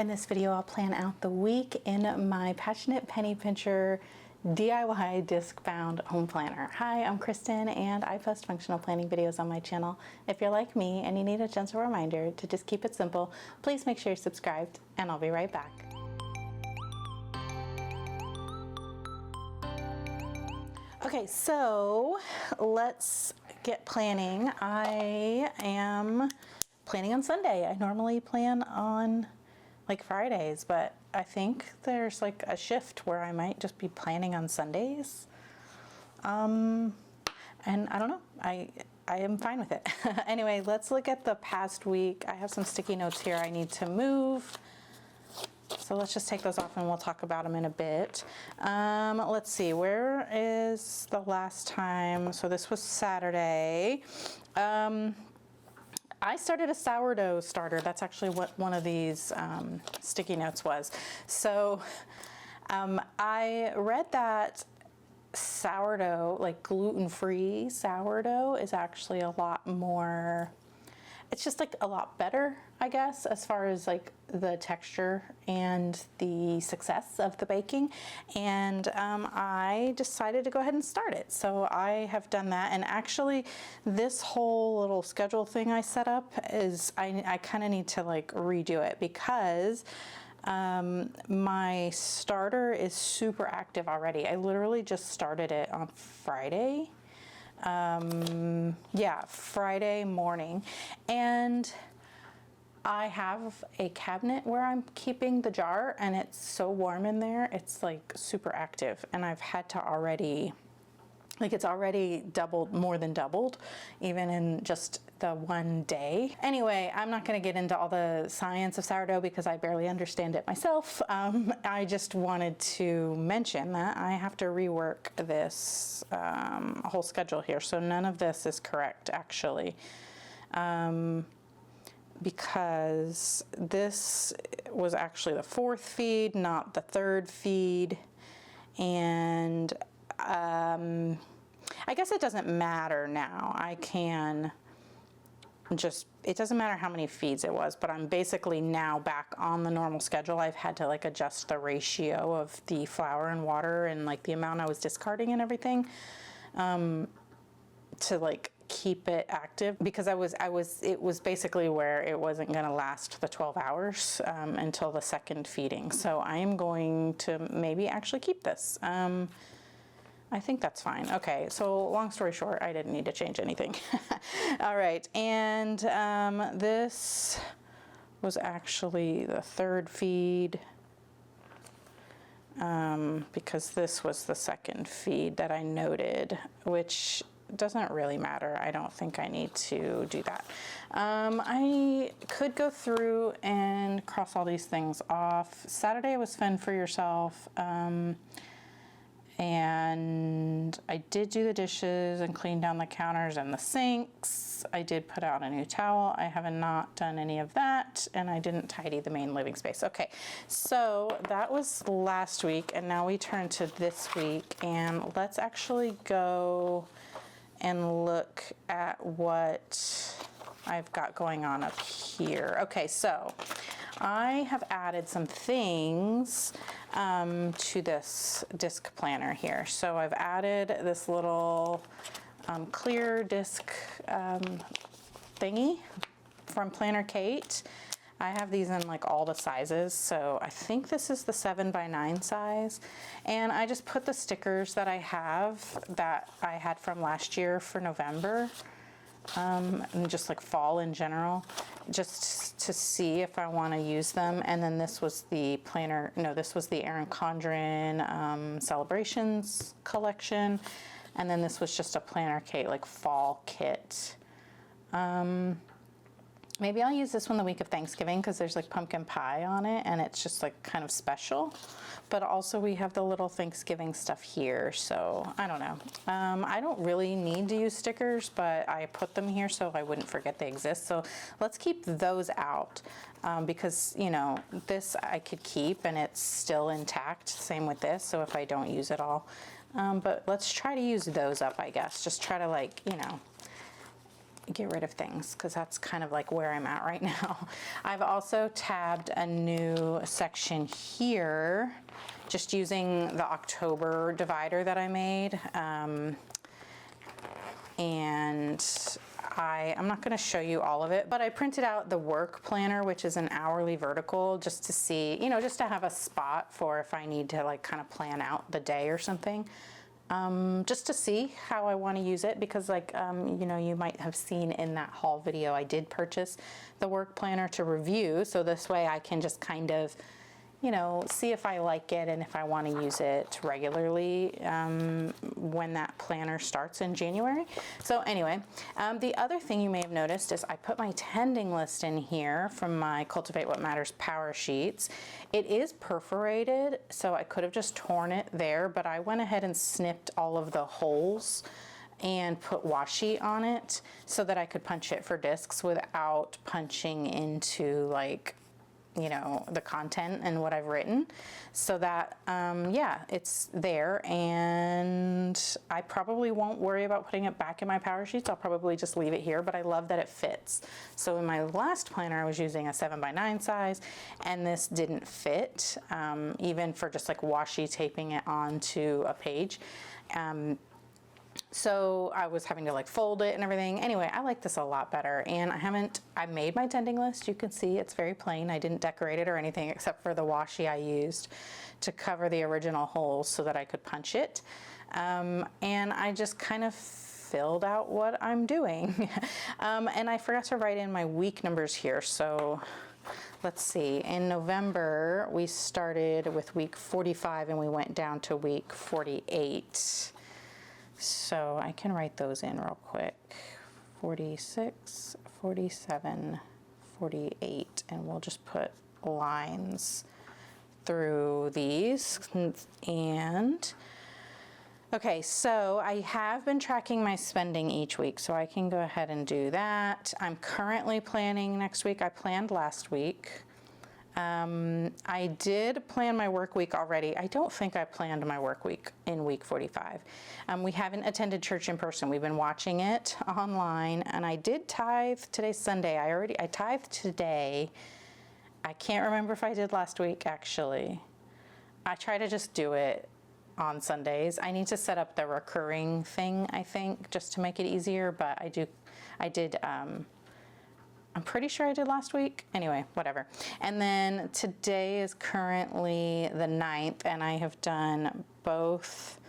In this video, I'll plan out the week in my Passionate Penny Pincher DIY disc bound home planner. Hi, I'm Kristen and I post functional planning videos on my channel. If you're like me and you need a gentle reminder to just keep it simple, please make sure you're subscribed and I'll be right back. Okay, so let's get planning. I am planning on Sunday. I normally plan on like Fridays, but I think there's like a shift where I might just be planning on Sundays. And I don't know, I am fine with it. Anyway, let's look at the past week. I have some sticky notes here I need to move. So let's just take those off and we'll talk about them in a bit. Let's see, where is the last time? So this was Saturday. I started a sourdough starter. That's actually what one of these sticky notes was. So I read that sourdough, like gluten-free sourdough, is actually a lot more, it's just like a lot better, I guess, as far as like the texture and the success of the baking. And I decided to go ahead and start it. So I have done that. And actually this whole little schedule thing I set up is, I kind of need to like redo it because my starter is super active already. I literally just started it on Friday. Yeah, Friday morning. And I have a cabinet where I'm keeping the jar and it's so warm in there. It's like super active and I've had to already, like it's already doubled, more than doubled, even in just the one day. Anyway, I'm not going to get into all the science of sourdough because I barely understand it myself. I just wanted to mention that I have to rework this whole schedule here. So none of this is correct actually. Because this was actually the fourth feed, not the third feed. And I guess it doesn't matter now. I can just, it doesn't matter how many feeds it was, but I'm basically now back on the normal schedule. I've had to like adjust the ratio of the flour and water and like the amount I was discarding and everything to like keep it active, because it was basically where it wasn't going to last the 12 hours until the second feeding. So I am going to maybe actually keep this. I think that's fine. Okay, so long story short, I didn't need to change anything. All right, and this was actually the third feed because this was the second feed that I noted, which doesn't really matter. I don't think I need to do that. I could go through and cross all these things off. Saturday was Fend for Yourself. And I did do the dishes and clean down the counters and the sinks. I did put out a new towel. I have not done any of that, and I didn't tidy the main living space. Okay, so that was last week, and now we turn to this week, and let's actually go and look at what I've got going on up here. Okay, so I have added some things to this disc planner here. So I've added this little clear disc thingy from Planner Kate. I have these in like all the sizes, so I think this is the 7x9 size. And I just put the stickers that I have that I had from last year for November, and just like fall in general, just to see if I want to use them. And then this was the planner, no, this was the Erin Condren Celebrations collection. And then this was just a Planner Kate like fall kit. Maybe I'll use this one the week of Thanksgiving because there's like pumpkin pie on it and it's just like kind of special. But also we have the little Thanksgiving stuff here, so I don't know. I don't really need to use stickers, but I put them here so I wouldn't forget they exist. So let's keep those out because, you know, this I could keep and it's still intact. Same with this, so if I don't use it all. But let's try to use those up, I guess. Just try to like, you know, get rid of things because that's kind of like where I'm at right now. I've also tabbed a new section here, just using the October divider that I made. And I'm not going to show you all of it, but I printed out the work planner, which is an hourly vertical, just to see, just to have a spot for if I need to like kind of plan out the day or something. Just to see how I want to use it, because like, you might have seen in that haul video, I did purchase the work planner to review. So this way I can just kind of, see if I like it and if I want to use it regularly when that planner starts in January. So anyway, the other thing you may have noticed is I put my tending list in here from my Cultivate What Matters power sheets. It is perforated, so I could have just torn it there, but I went ahead and snipped all of the holes and put washi on it so that I could punch it for discs without punching into like the content and what I've written, so that it's there, and I probably won't worry about putting it back in my power sheets. I'll probably just leave it here, but I love that it fits. So in my last planner I was using a 7x9 size, and this didn't fit, even for just like washi taping it onto a page. So I was having to like fold it and everything. Anyway, I like this a lot better, and I made my tending list. You can see it's very plain. I didn't decorate it or anything except for the washi I used to cover the original holes so that I could punch it. And I just kind of filled out what I'm doing. And I forgot to write in my week numbers here. So let's see, in November, we started with week 45 and we went down to week 48. So I can write those in real quick. 46, 47, 48, and we'll just put lines through these. And okay, so I have been tracking my spending each week, so I can go ahead and do that. I'm currently planning next week. I planned last week. I did plan my work week already. I don't think I planned my work week in week 45. We haven't attended church in person. We've been watching it online, and I did tithe. Today's Sunday. I tithed today. I can't remember if I did last week, actually. I try to just do it on Sundays. I need to set up the recurring thing, I think, just to make it easier, but I'm pretty sure I did last week. Anyway, whatever. And then today is currently the 9th, and I have done both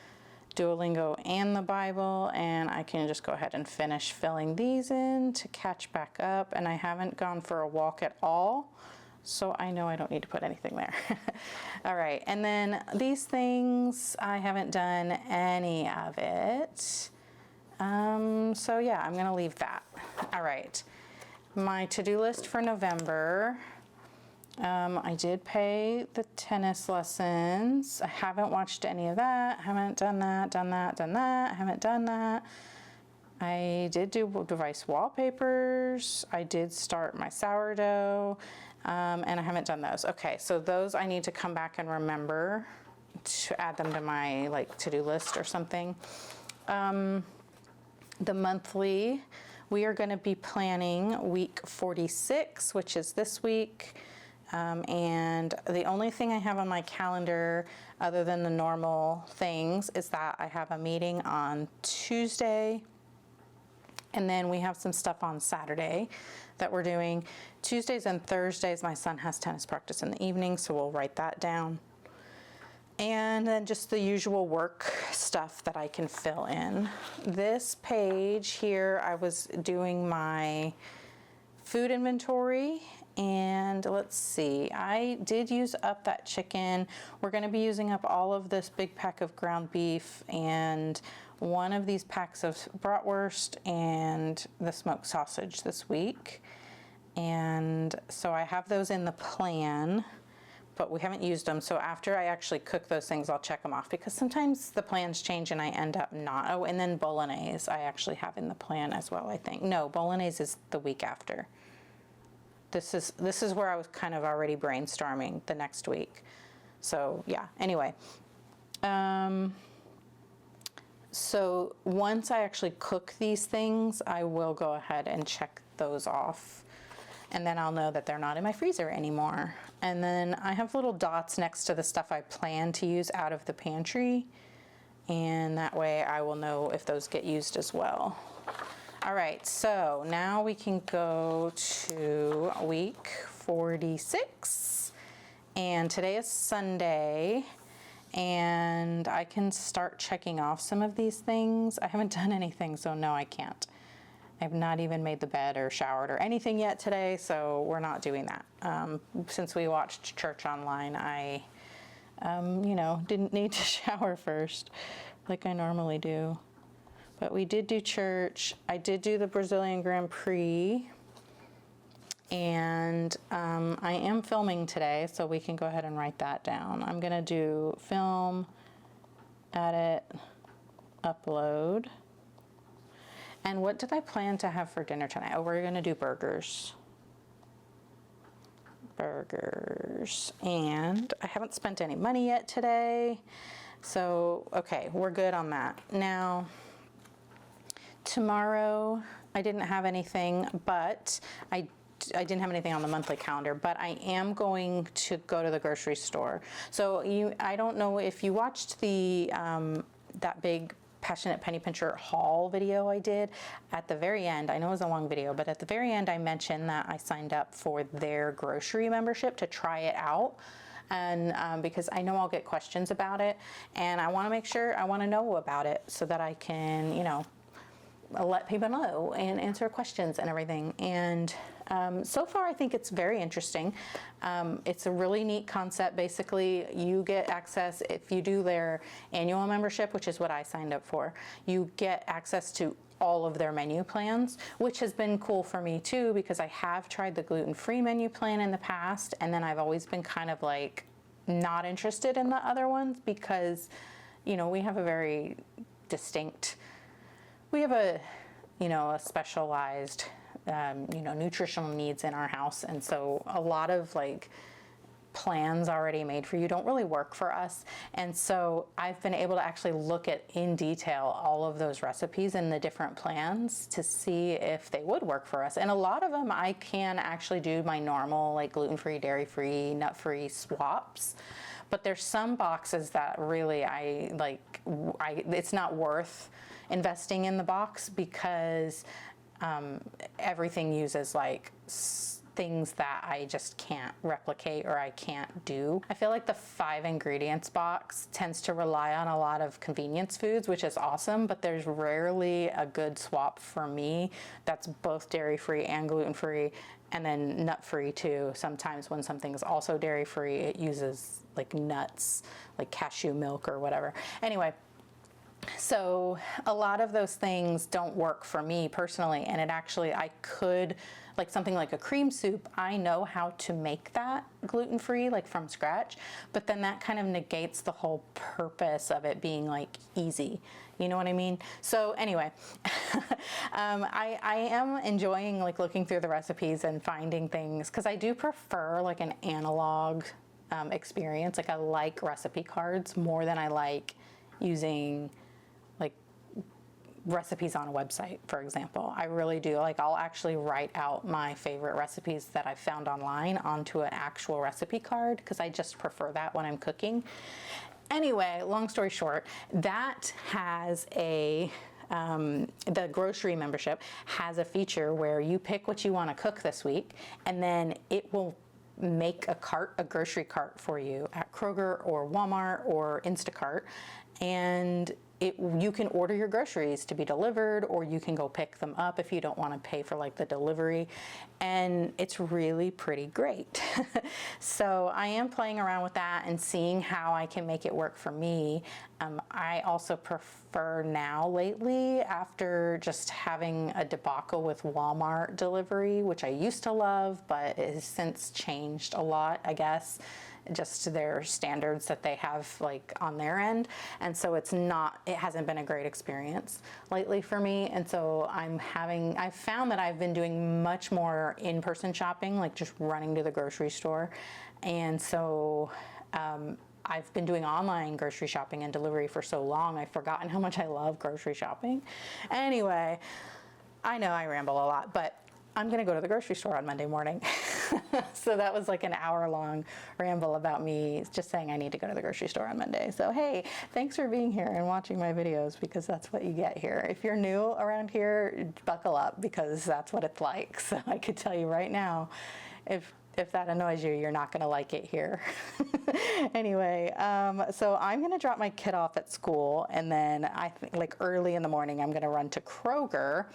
Duolingo and the Bible, and I can just go ahead and finish filling these in to catch back up. And I haven't gone for a walk at all, so I know I don't need to put anything there. All right, and then these things, I haven't done any of it. So yeah, I'm gonna leave that. All right. My to-do list for November, I did pay the tennis lessons. I haven't watched any of that. Haven't done that. Haven't done that. I did do device wallpapers. I did start my sourdough, and I haven't done those. Okay, so those I need to come back and remember to add them to my like to-do list or something. The monthly, we are going to be planning week 46, which is this week. And the only thing I have on my calendar other than the normal things is that I have a meeting on Tuesday, and then we have some stuff on Saturday that we're doing. Tuesdays and Thursdays, my son has tennis practice in the evening, so we'll write that down. And then just the usual work stuff that I can fill in. This page here, I was doing my food inventory, and let's see, I did use up that chicken. We're going to be using up all of this big pack of ground beef and one of these packs of bratwurst and the smoked sausage this week. And so I have those in the plan, but we haven't used them. So after I actually cook those things, I'll check them off, because sometimes the plans change and I end up not. Oh, and then bolognese I actually have in the plan as well, I think. No, bolognese is the week after. This is where I was kind of already brainstorming the next week. So yeah, anyway. So once I actually cook these things, I will go ahead and check those off. And then I'll know that they're not in my freezer anymore. And then I have little dots next to the stuff I plan to use out of the pantry. And that way I will know if those get used as well. All right, so now we can go to week 46. And today is Sunday. And I can start checking off some of these things. I haven't done anything, so no, I can't. I've not even made the bed or showered or anything yet today, so we're not doing that. Since we watched church online, I, didn't need to shower first like I normally do. But we did do church. I did do the Brazilian Grand Prix. And I am filming today, so we can go ahead and write that down. I'm gonna do film, edit, upload. And what did I plan to have for dinner tonight? Oh, we're gonna do burgers. And I haven't spent any money yet today. So, okay, we're good on that. Now, tomorrow, I didn't have anything, but I didn't have anything on the monthly calendar, but I am going to go to the grocery store. So I don't know if you watched the that big Passionate Penny Pincher haul video I did. At the very end, I know it was a long video, but at the very end I mentioned that I signed up for their grocery membership to try it out. And because I know I'll get questions about it, and I want to make sure, I want to know about it so that I can, let people know and answer questions and everything. And so far, I think it's very interesting. It's a really neat concept. Basically, you get access, if you do their annual membership, which is what I signed up for, you get access to all of their menu plans, which has been cool for me too, because I have tried the gluten-free menu plan in the past, and then I've always been kind of like not interested in the other ones because, we have a very distinct, we have a specialized nutritional needs in our house, and so a lot of like plans already made for you don't really work for us. And so I've been able to actually look at in detail all of those recipes in the different plans to see if they would work for us. And a lot of them I can actually do my normal like gluten-free, dairy-free, nut-free swaps. But there's some boxes that really it's not worth investing in the box because everything uses like things that I just can't replicate or I can't do. I feel like the 5 ingredients box tends to rely on a lot of convenience foods, which is awesome, but there's rarely a good swap for me that's both dairy-free and gluten-free, and then nut-free too. Sometimes when something is also dairy-free, it uses like nuts, like cashew milk or whatever. Anyway, so a lot of those things don't work for me personally, and I could, like something like a cream soup, I know how to make that gluten-free, like from scratch, but then that kind of negates the whole purpose of it being like easy. You know what I mean? So anyway, I am enjoying like looking through the recipes and finding things, because I do prefer like an analog experience. Like I like recipe cards more than I like using like recipes on a website, for example. I really do. Like I'll actually write out my favorite recipes that I've found online onto an actual recipe card because I just prefer that when I'm cooking. Anyway, long story short, that has the grocery membership has a feature where you pick what you want to cook this week, and then it will make a grocery cart for you at Kroger or Walmart or Instacart, and you can order your groceries to be delivered, or you can go pick them up if you don't want to pay for like the delivery, and it's really pretty great. So I am playing around with that and seeing how I can make it work for me. I also prefer now lately, after just having a debacle with Walmart delivery, which I used to love, but it has since changed a lot, I guess, just to their standards that they have like on their end. And so it hasn't been a great experience lately for me. And so I've found that I've been doing much more in-person shopping, like just running to the grocery store. And so I've been doing online grocery shopping and delivery for so long, I've forgotten how much I love grocery shopping. Anyway, I know I ramble a lot, but I'm gonna go to the grocery store on Monday morning. So that was like an hour-long ramble about me just saying I need to go to the grocery store on Monday. So hey, thanks for being here and watching my videos, because that's what you get here. If you're new around here, buckle up, because that's what it's like. So I could tell you right now, if that annoys you, you're not gonna like it here. Anyway, so I'm gonna drop my kid off at school, and then I think like early in the morning, I'm gonna run to Kroger.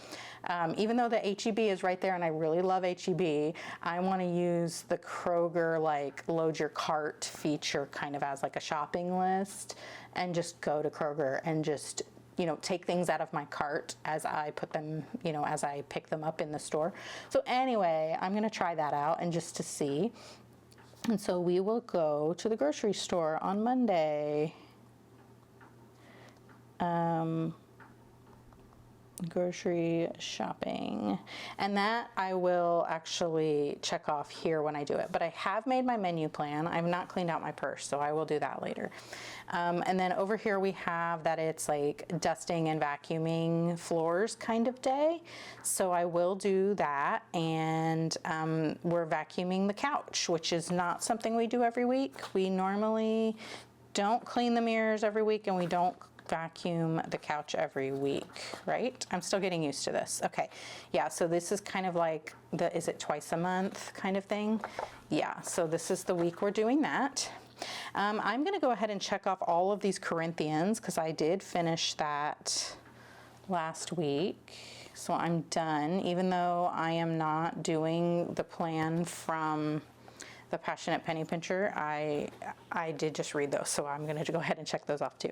Even though the H-E-B is right there and I really love H-E-B, I wanna use the Kroger like load your cart feature kind of as like a shopping list, and just go to Kroger and just, you know, take things out of my cart as I put them, you know, as I pick them up in the store. So anyway, I'm gonna try that out and just to see. And so we will go to the grocery store on Monday. Grocery shopping, and that I will actually check off here when I do it, but I have made my menu plan. I've not cleaned out my purse, so I will do that later. And then over here we have that it's like dusting and vacuuming floors kind of day, so I will do that. And we're vacuuming the couch, which is not something we do every week. We normally don't clean the mirrors every week, and we don't vacuum the couch every week, right? I'm still getting used to this. Okay, yeah, so this is kind of like is it twice a month kind of thing? Yeah, so this is the week we're doing that. I'm gonna go ahead and check off all of these Corinthians, because I did finish that last week. So I'm done, even though I am not doing the plan from the Passionate Penny Pincher. I did just read those, so I'm gonna go ahead and check those off too.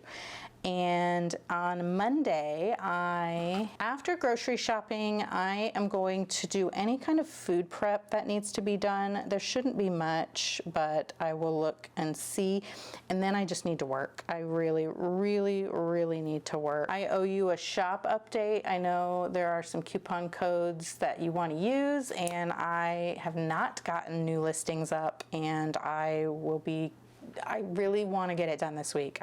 And on Monday, after grocery shopping, I am going to do any kind of food prep that needs to be done. There shouldn't be much, but I will look and see. And then I just need to work. I really, really, really need to work. I owe you a shop update. I know there are some coupon codes that you want to use, and I have not gotten new listings up, and I really want to get it done this week.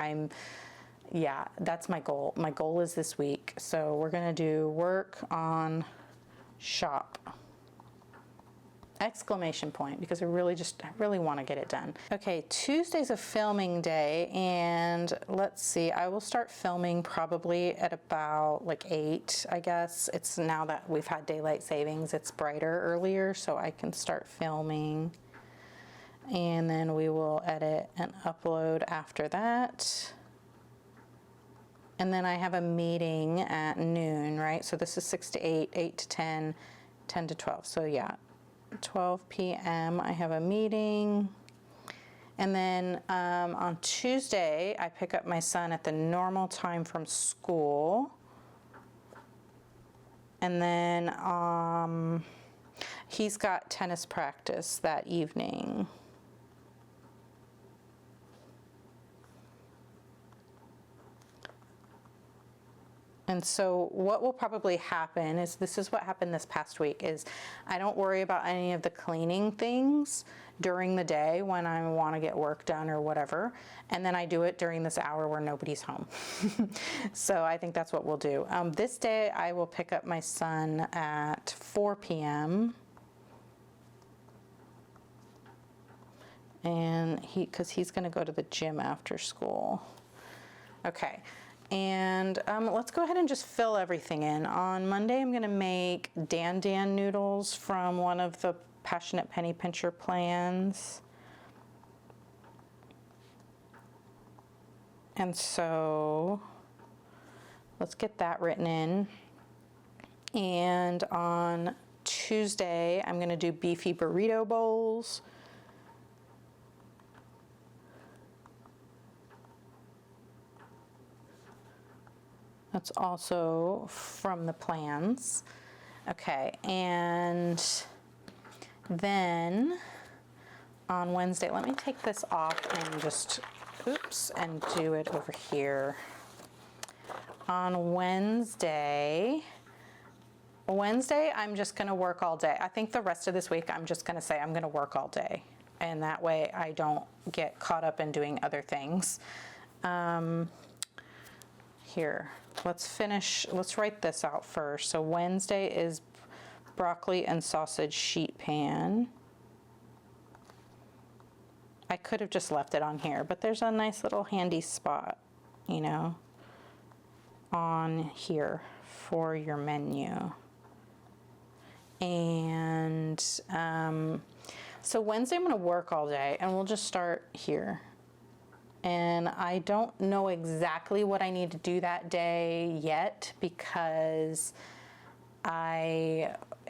Yeah, that's my goal. My goal is this week. So we're gonna do work on shop. Exclamation point, because I really want to get it done. Okay, Tuesday's a filming day, and let's see, I will start filming probably at about like 8, I guess. It's now that we've had daylight savings, it's brighter earlier, so I can start filming. And then we will edit and upload after that. And then I have a meeting at noon, right? So this is 6 to 8, 8 to 10, 10 to 12. So yeah, 12 p.m. I have a meeting. And then on Tuesday, I pick up my son at the normal time from school. And then he's got tennis practice that evening. And so what will probably happen is, this is what happened this past week, is I don't worry about any of the cleaning things during the day when I want to get work done or whatever. And then I do it during this hour where nobody's home. So I think that's what we'll do. This day I will pick up my son at 4 p.m. And because he's going to go to the gym after school. Okay. And let's go ahead and just fill everything in. On Monday, I'm going to make Dan Dan noodles from one of the Passionate Penny Pincher plans. And so let's get that written in. And on Tuesday, I'm going to do beefy burrito bowls. That's also from the plans. Okay, and then on Wednesday, let me take this off and just, and do it over here. On Wednesday, I'm just gonna work all day. I think the rest of this week, I'm just gonna say I'm gonna work all day. and that way I don't get caught up in doing other things. Here, let's write this out first. So Wednesday is broccoli and sausage sheet pan. I could have just left it on here, but there's a nice little handy spot, you know, on here for your menu. And so Wednesday I'm going to work all day, and we'll just start here. And I don't know exactly what I need to do that day yet, because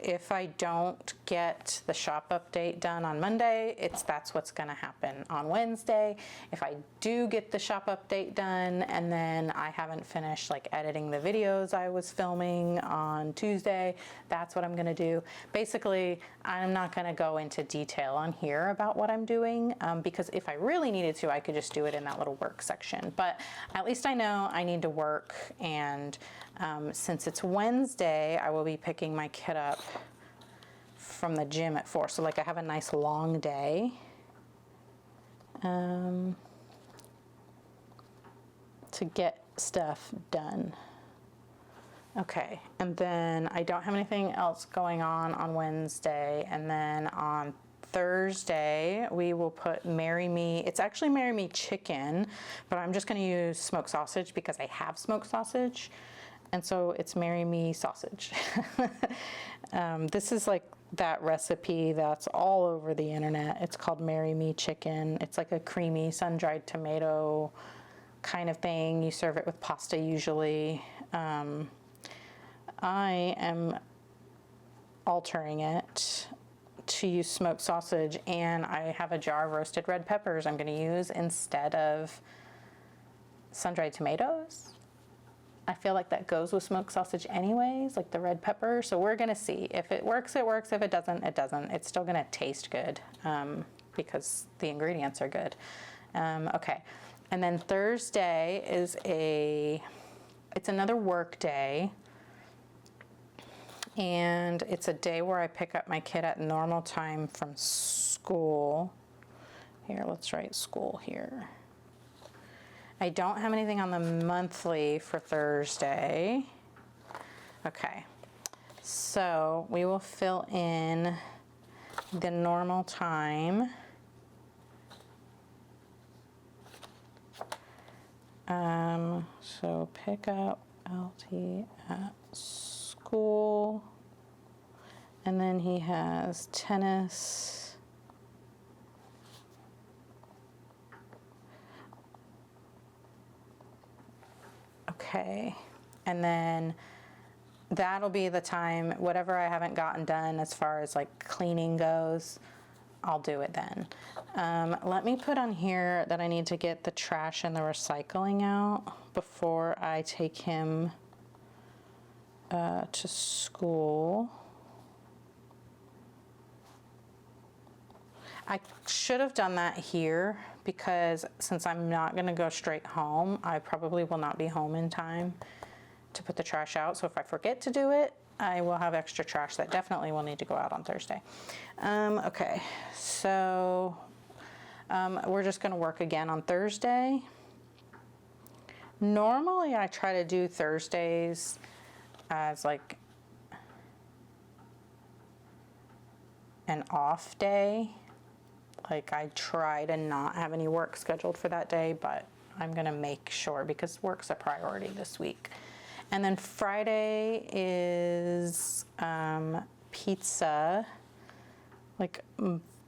if I don't get the shop update done on Monday, that's what's going to happen on Wednesday. If I do get the shop update done and then I haven't finished like editing the videos I was filming on Tuesday, that's what I'm going to do. Basically, I'm not going to go into detail on here about what I'm doing, because if I really needed to, I could just do it in that little work section. But at least I know I need to work, and since it's Wednesday, I will be picking my kid up from the gym at 4. So like I have a nice long day. To get stuff done. Okay, and then I don't have anything else going on Wednesday, and then on Thursday we will put Marry Me. It's actually Marry Me chicken, but I'm just going to use smoked sausage because I have smoked sausage. And so it's Marry Me sausage. This is like that recipe that's all over the internet. It's called Marry Me chicken. It's like a creamy sun-dried tomato kind of thing. You serve it with pasta usually. I am altering it to use smoked sausage, and I have a jar of roasted red peppers I'm going to use instead of sun-dried tomatoes. I feel like that goes with smoked sausage anyways, like the red pepper. So we're gonna see. If it works, it works. If it doesn't, it doesn't. It's still gonna taste good because the ingredients are good. Okay, and then Thursday is it's another work day. And it's a day where I pick up my kid at normal time from school. Here, let's write school here. I don't have anything on the monthly for Thursday. Okay, so we will fill in the normal time. So pick up LT at school, and then he has tennis. Okay, and then that'll be the time, whatever I haven't gotten done as far as like cleaning goes, I'll do it then. Let me put on here that I need to get the trash and the recycling out before I take him to school. I should have done that here, because since I'm not going to go straight home, I probably will not be home in time to put the trash out. So if I forget to do it, I will have extra trash that definitely will need to go out on Thursday. Okay, so we're just going to work again on Thursday. Normally I try to do Thursdays as like an off day. Like I try to not have any work scheduled for that day, but I'm gonna make sure because work's a priority this week. And then Friday is pizza, like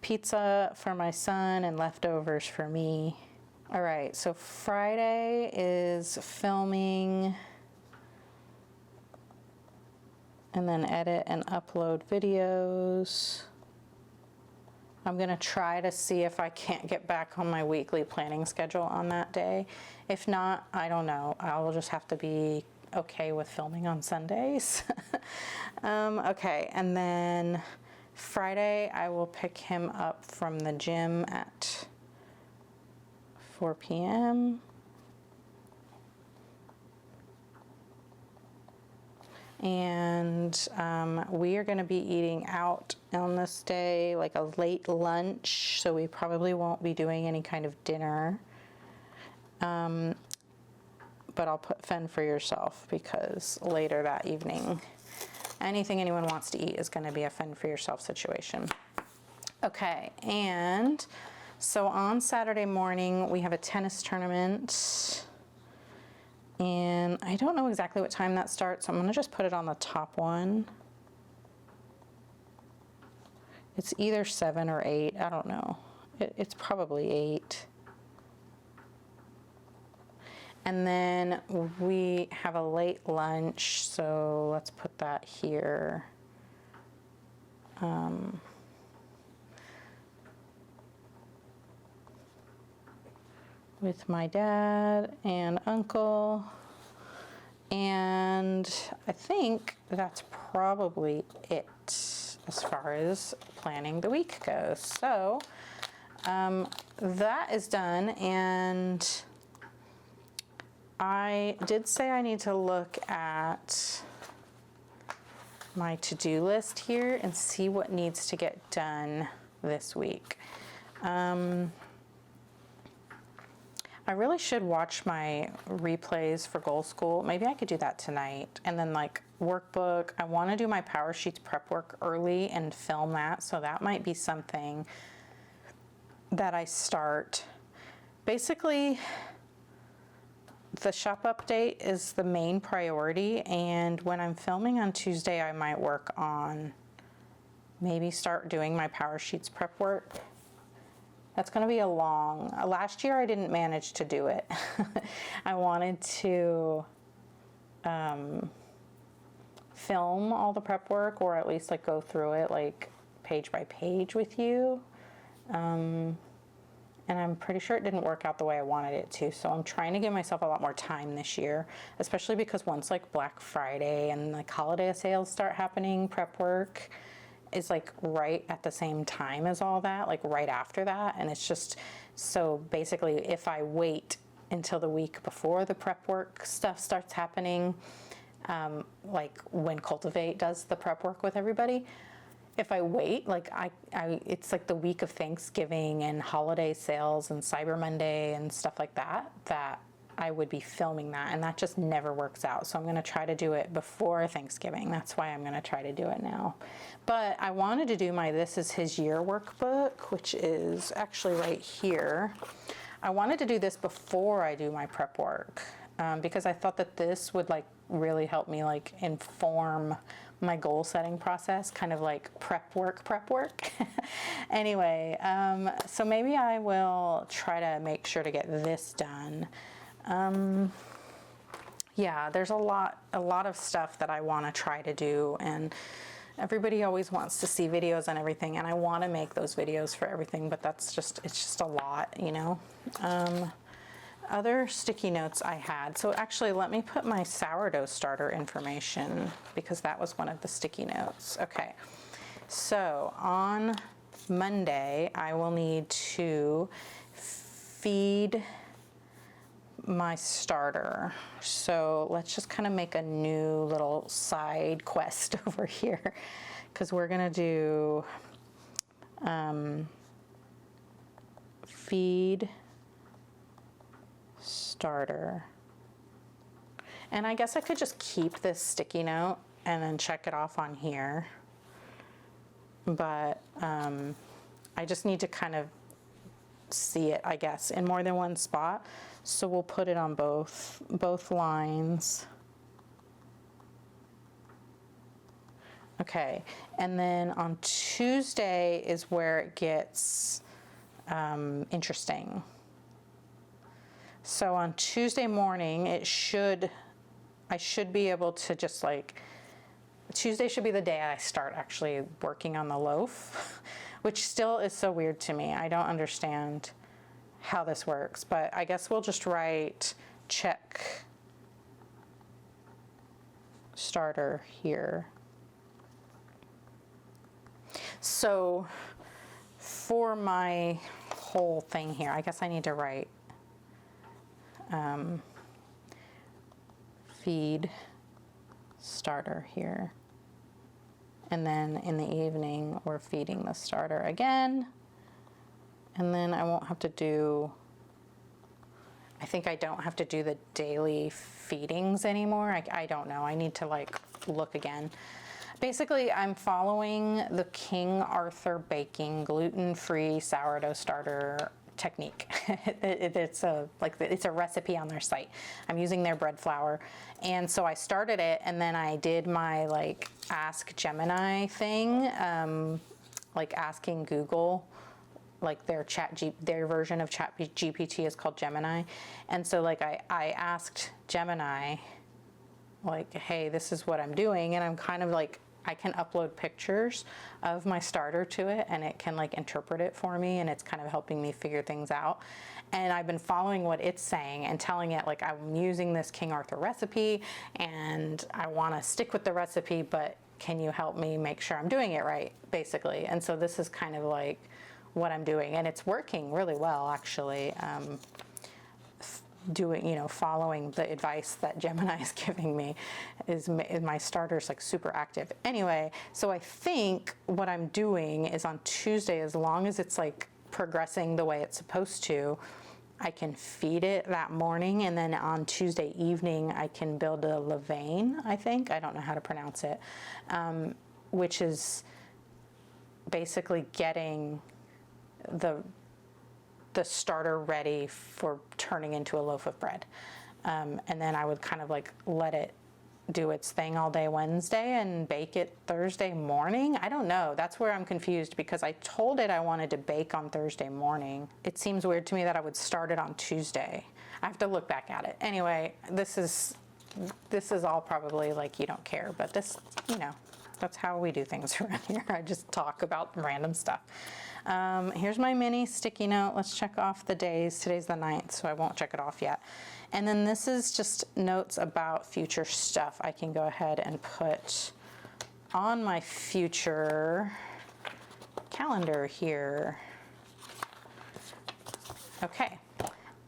pizza for my son and leftovers for me. All right, so Friday is filming and then edit and upload videos. I'm gonna try to see if I can't get back on my weekly planning schedule on that day. If not, I don't know. I will just have to be okay with filming on Sundays. Okay, and then Friday I will pick him up from the gym at 4 p.m. and we are going to be eating out on this day, like a late lunch, so we probably won't be doing any kind of dinner. But I'll put fend for yourself, because later that evening, anything anyone wants to eat is going to be a fend for yourself situation. Okay, and so on Saturday morning, we have a tennis tournament, and I don't know exactly what time that starts, so I'm going to just put it on the top one. It's either 7 or 8, I don't know. It's probably 8. And then we have a late lunch, so let's put that here. With my dad and uncle. And I think that's probably it as far as planning the week goes. So that is done, and I did say I need to look at my to-do list here and see what needs to get done this week. I really should watch my replays for Goal School. Maybe I could do that tonight. And then like workbook, I want to do my Power Sheets prep work early and film that. So that might be something that I start. Basically, the shop update is the main priority, and when I'm filming on Tuesday, I might work on maybe start doing my Power Sheets prep work. That's going to be a long, last year I didn't manage to do it. I wanted to film all the prep work, or at least like go through it like page by page with you. And I'm pretty sure it didn't work out the way I wanted it to. So I'm trying to give myself a lot more time this year, especially because once like Black Friday and like holiday sales start happening, prep work is like right at the same time as all that, like right after that. And it's just, so basically if I wait until the week before the prep work stuff starts happening, like when Cultivate does the prep work with everybody, if I wait, like it's like the week of Thanksgiving and holiday sales and Cyber Monday and stuff like that, that I would be filming that, and that just never works out. So I'm going to try to do it before Thanksgiving. That's why I'm going to try to do it now. But I wanted to do my This Is His Year workbook, which is actually right here. I wanted to do this before I do my prep work, because I thought that this would like really help me like inform my goal setting process, kind of like prep work. Anyway, so maybe I will try to make sure to get this done. Yeah, there's a lot of stuff that I want to try to do, and everybody always wants to see videos and everything, and I want to make those videos for everything, but it's just a lot, you know. Other sticky notes I had. So actually, let me put my sourdough starter information, because that was one of the sticky notes. Okay, so on Monday, I will need to feed my starter. So let's just kind of make a new little side quest over here, because we're gonna do feed starter. And I guess I could just keep this sticky note and then check it off on here, but I just need to kind of see it, I guess, in more than one spot. So we'll put it on both lines. Okay, and then on Tuesday is where it gets interesting. So on Tuesday morning, I should be able to just like, Tuesday should be the day I start actually working on the loaf, which still is so weird to me. I don't understand how this works, but I guess we'll just write check starter here. So for my whole thing here, I guess I need to write feed starter here. And then in the evening, we're feeding the starter again. And then I won't have to do, I think I don't have to do the daily feedings anymore. I don't know. I need to like look again. Basically, I'm following the King Arthur Baking gluten-free sourdough starter technique. It's a recipe on their site. I'm using their bread flour, and so I started it, and then I did my like Ask Gemini thing, like asking Google, like their version of ChatGPT is called Gemini, and so like I asked Gemini, like, hey, this is what I'm doing, and I'm kind of like, I can upload pictures of my starter to it, and it can like interpret it for me, and it's kind of helping me figure things out. And I've been following what it's saying and telling it like, I'm using this King Arthur recipe and I want to stick with the recipe, but can you help me make sure I'm doing it right, basically. And so this is kind of like what I'm doing, and it's working really well, actually. Following the advice that Gemini is giving me is my starter's like super active. Anyway, so I think what I'm doing is on Tuesday, as long as it's like progressing the way it's supposed to, I can feed it that morning, and then on Tuesday evening I can build a levain, I think. I don't know how to pronounce it, which is basically getting the starter ready for turning into a loaf of bread. And then I would kind of like let it do its thing all day Wednesday and bake it Thursday morning. I don't know. That's where I'm confused, because I told it I wanted to bake on Thursday morning. It seems weird to me that I would start it on Tuesday. I have to look back at it. Anyway, this is all probably like you don't care, but this, that's how we do things around here. I just talk about random stuff. Here's my mini sticky note. Let's check off the days. Today's the 9th, so I won't check it off yet. And then this is just notes about future stuff I can go ahead and put on my future calendar here. Okay.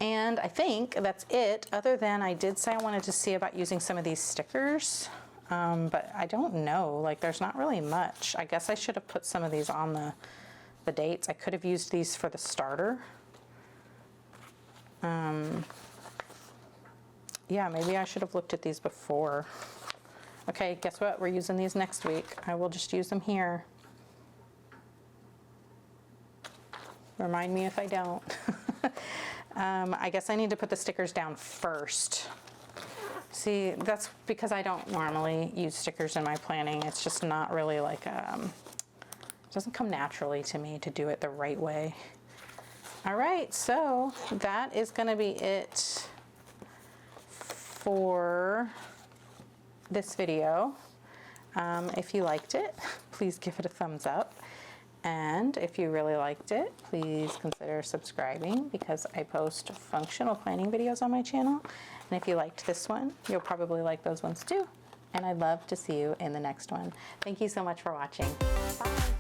And I think that's it, other than I did say I wanted to see about using some of these stickers. But I don't know, like there's not really much. I guess I should have put some of these on the dates. I could have used these for the starter. Yeah, maybe I should have looked at these before. Okay, guess what? We're using these next week. I will just use them here. Remind me if I don't. I guess I need to put the stickers down first. See, that's because I don't normally use stickers in my planning. It's just not really like, it doesn't come naturally to me to do it the right way. All right, so that is gonna be it for this video. If you liked it, please give it a thumbs up. And if you really liked it, please consider subscribing, because I post functional planning videos on my channel. And if you liked this one, you'll probably like those ones too. And I'd love to see you in the next one. Thank you so much for watching. Bye.